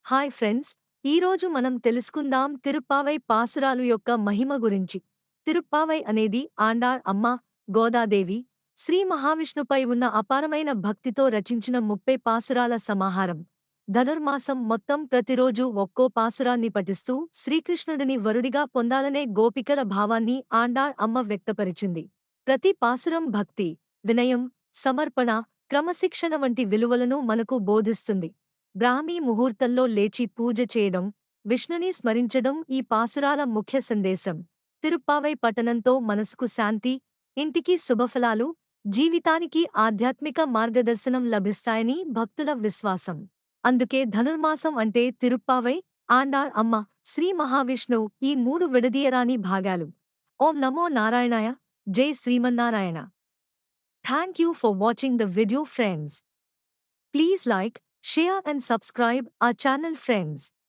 Hi friends, ఈరోజు మనం తెలుసుకుందాం తిరుప్పావై పాసురాలు యొక్క మహిమ గురించి. తిరుప్పావై అనేది ఆండాళ్ అమ్మ, గోదాదేవి, శ్రీ మహావిష్ణుపై ఉన్న అపారమైన భక్తితో రచించిన 30 పాసురాల సమాహారం. ధనుర్మాసం మొత్తం ప్రతిరోజు ఒక్కో పాసురాన్ని పఠిస్తూ శ్రీకృష్ణుడిని వరుడిగా పొందాలనే గోపికల భావాన్ని ఆండాళ్ అమ్మ వ్యక్తపరిచింది. ప్రతి పాసురం భక్తి, వినయం, సమర్పణ, క్రమశిక్షణ వంటి విలువలను మనకు బోధిస్తుంది. బ్రాహ్మీ ముహూర్తంలో లేచి పూజ చేయడం, విష్ణుని స్మరించడం ఈ పాసురాల ముఖ్య సందేశం. తిరుప్పావై పఠనంతో మనసుకు శాంతి, ఇంటికి శుభఫలాలు, జీవితానికి ఆధ్యాత్మిక మార్గదర్శనం లభిస్తాయని భక్తుల విశ్వాసం. అందుకే ధనుర్మాసం అంటే తిరుప్పావై, ఆండాళ్ అమ్మ, శ్రీ మహావిష్ణువు ఈ 3 విడదీయరాని భాగాలు. ఓం నమో నారాయణాయ. జై Srimannarayana. Thank you for watching the video friends. Please like, share and subscribe our channel friends.